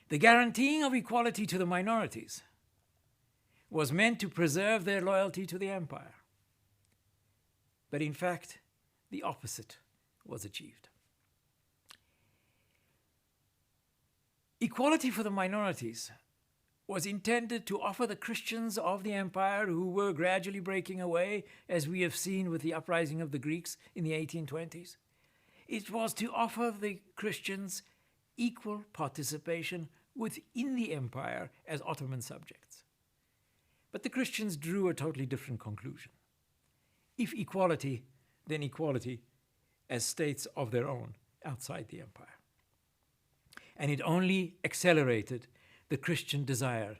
The guaranteeing of equality to the minorities was meant to preserve their loyalty to the empire. But in fact, the opposite was achieved. Equality for the minorities was intended to offer the Christians of the empire, who were gradually breaking away, as we have seen with the uprising of the Greeks in the 1820s. It was to offer the Christians equal participation within the empire as Ottoman subjects. But the Christians drew a totally different conclusion. If equality, then equality as states of their own outside the empire. And it only accelerated the Christian desire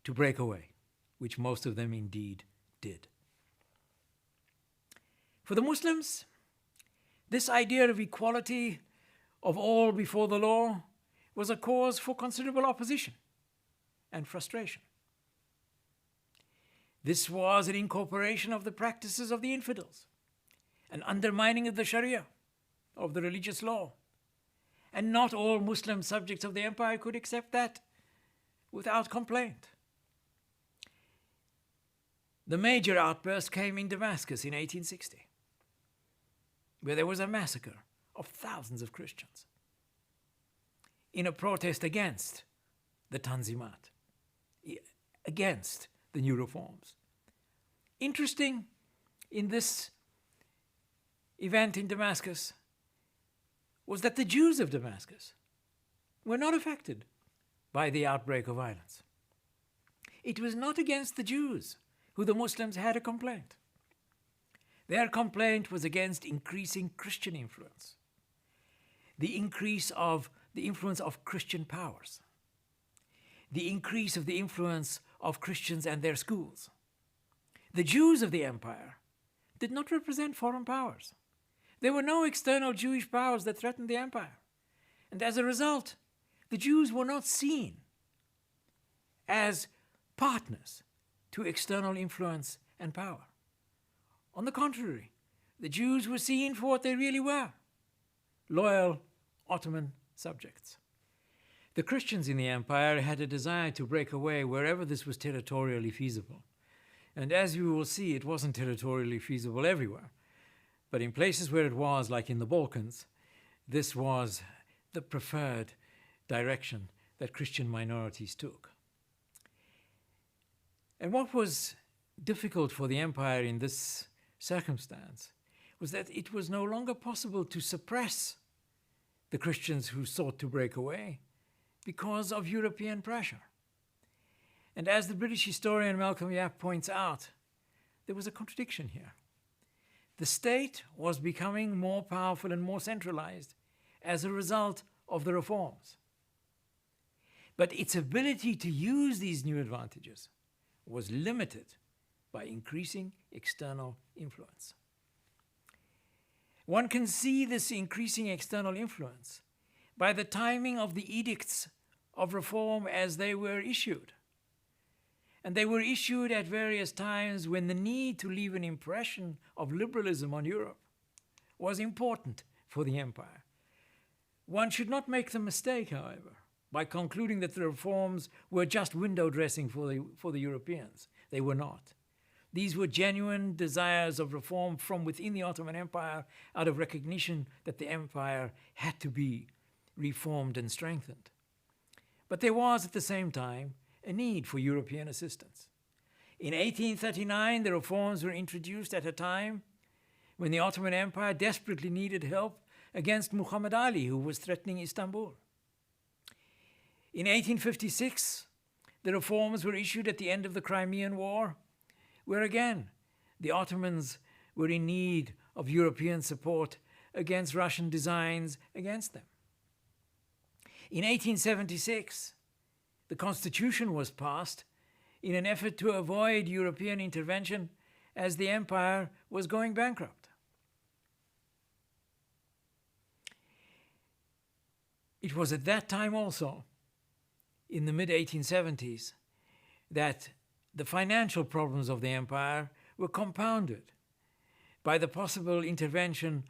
to break away, which most of them indeed did. For the Muslims, this idea of equality of all before the law was a cause for considerable opposition and frustration. This was an incorporation of the practices of the infidels, an undermining of the Sharia, of the religious law, and not all Muslim subjects of the empire could accept that without complaint. The major outburst came in Damascus in 1860, where there was a massacre of thousands of Christians in a protest against the Tanzimat, against the new reforms. Interesting in this event in Damascus was that the Jews of Damascus were not affected by the outbreak of violence. It was not against the Jews who the Muslims had a complaint. Their complaint was against increasing Christian influence, the increase of the influence of Christian powers, the increase of the influence of Christians and their schools. The Jews of the empire did not represent foreign powers. There were no external Jewish powers that threatened the empire. And as a result, the Jews were not seen as partners to external influence and power. On the contrary, the Jews were seen for what they really were: loyal Ottoman subjects. The Christians in the empire had a desire to break away wherever this was territorially feasible. And as you will see, it wasn't territorially feasible everywhere. But in places where it was, like in the Balkans, this was the preferred direction that Christian minorities took. And what was difficult for the empire in this circumstance was that it was no longer possible to suppress the Christians who sought to break away because of European pressure. And as the British historian Malcolm Yapp points out, there was a contradiction here. The state was becoming more powerful and more centralized as a result of the reforms. But its ability to use these new advantages was limited by increasing external influence. One can see this increasing external influence by the timing of the edicts of reform as they were issued. And they were issued at various times when the need to leave an impression of liberalism on Europe was important for the empire. One should not make the mistake, however, by concluding that the reforms were just window dressing for the Europeans. They were not. These were genuine desires of reform from within the Ottoman Empire, out of recognition that the empire had to be reformed and strengthened. But there was at the same time a need for European assistance. In 1839, the reforms were introduced at a time when the Ottoman Empire desperately needed help against Muhammad Ali, who was threatening Istanbul. In 1856, the reforms were issued at the end of the Crimean War, where again the Ottomans were in need of European support against Russian designs against them. In 1876, the Constitution was passed in an effort to avoid European intervention as the empire was going bankrupt. It was at that time also, in the mid-1870s, that the financial problems of the empire were compounded by the possible intervention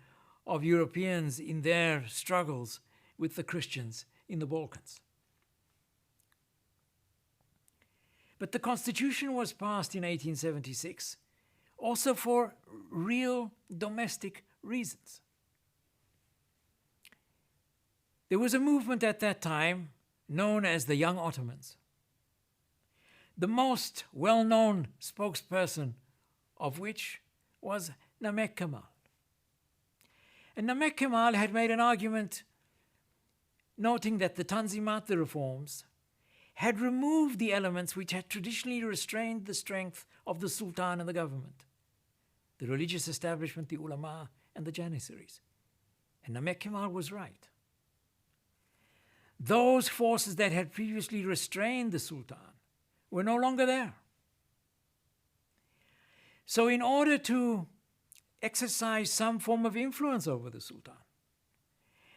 of Europeans in their struggles with the Christians in the Balkans. But the constitution was passed in 1876 also for real domestic reasons. There was a movement at that time known as the Young Ottomans. The most well-known spokesperson of which was Namek Kemal. And Namek Kemal had made an argument noting that the Tanzimat, the reforms, had removed the elements which had traditionally restrained the strength of the Sultan and the government, the religious establishment, the ulama, and the janissaries. And Namek Kemal was right. Those forces that had previously restrained the Sultan were no longer there. So in order to exercise some form of influence over the Sultan,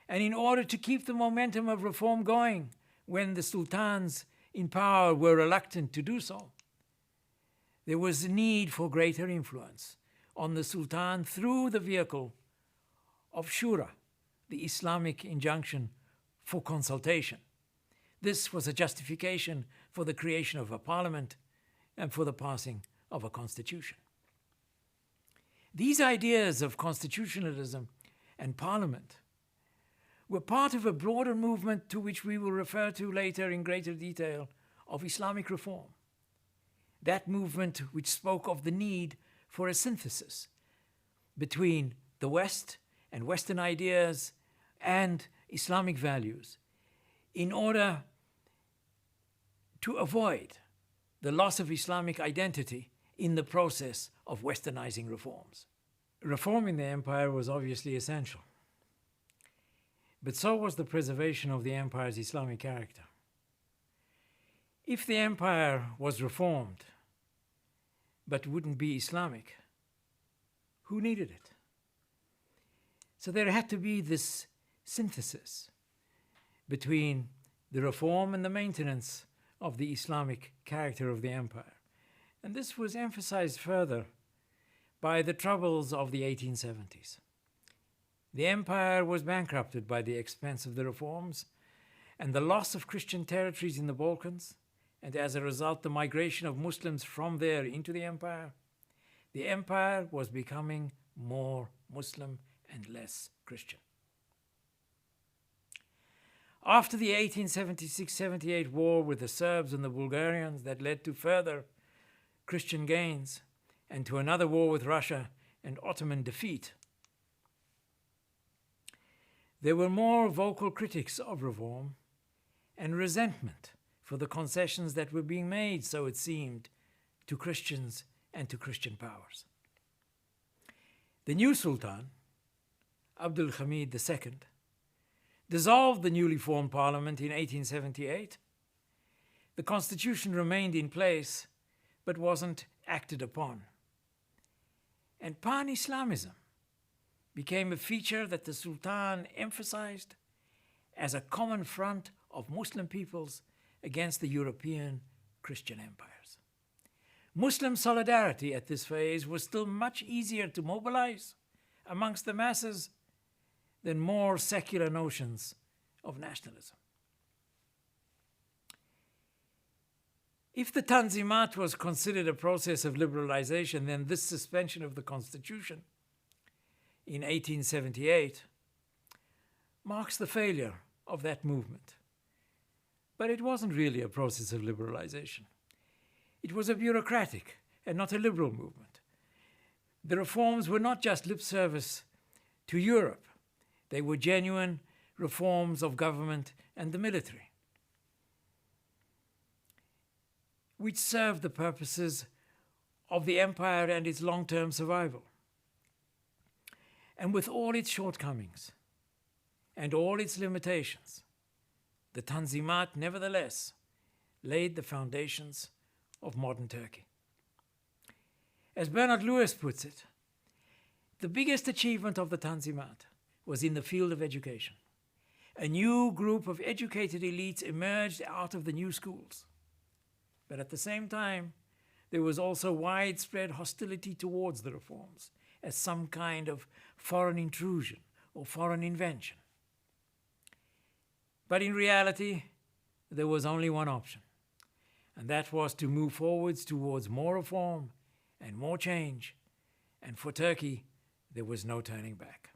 and in order to keep the momentum of reform going when the sultans in power were reluctant to do so, there was a need for greater influence on the Sultan through the vehicle of Shura, the Islamic injunction for consultation. This was a justification for the creation of a parliament and for the passing of a constitution. These ideas of constitutionalism and parliament were part of a broader movement to which we will refer to later in greater detail of Islamic reform. That movement which spoke of the need for a synthesis between the West and Western ideas and Islamic values in order to avoid the loss of Islamic identity in the process of Westernizing reforms. Reforming the empire was obviously essential, but so was the preservation of the empire's Islamic character. If the empire was reformed but wouldn't be Islamic, who needed it? So there had to be this synthesis between the reform and the maintenance of the Islamic character of the empire. And this was emphasized further by the troubles of the 1870s. The empire was bankrupted by the expense of the reforms and the loss of Christian territories in the Balkans, and as a result, the migration of Muslims from there into the empire. The empire was becoming more Muslim and less Christian. After the 1876-78 war with the Serbs and the Bulgarians that led to further Christian gains and to another war with Russia and Ottoman defeat, there were more vocal critics of reform and resentment for the concessions that were being made, so it seemed, to Christians and to Christian powers. The new Sultan, Abdul Hamid II, dissolved the newly formed parliament in 1878. The constitution remained in place but wasn't acted upon. And pan-Islamism became a feature that the Sultan emphasized as a common front of Muslim peoples against the European Christian empires. Muslim solidarity at this phase was still much easier to mobilize amongst the masses than more secular notions of nationalism. If the Tanzimat was considered a process of liberalization, then this suspension of the constitution in 1878 marks the failure of that movement. But it wasn't really a process of liberalization. It was a bureaucratic and not a liberal movement. The reforms were not just lip service to Europe. They were genuine reforms of government and the military, which served the purposes of the empire and its long-term survival. And with all its shortcomings and all its limitations, the Tanzimat nevertheless laid the foundations of modern Turkey. As Bernard Lewis puts it, the biggest achievement of the Tanzimat was in the field of education. A new group of educated elites emerged out of the new schools. But at the same time, there was also widespread hostility towards the reforms as some kind of foreign intrusion or foreign invention. But in reality, there was only one option: and that was to move forwards towards more reform and more change. And for Turkey, there was no turning back.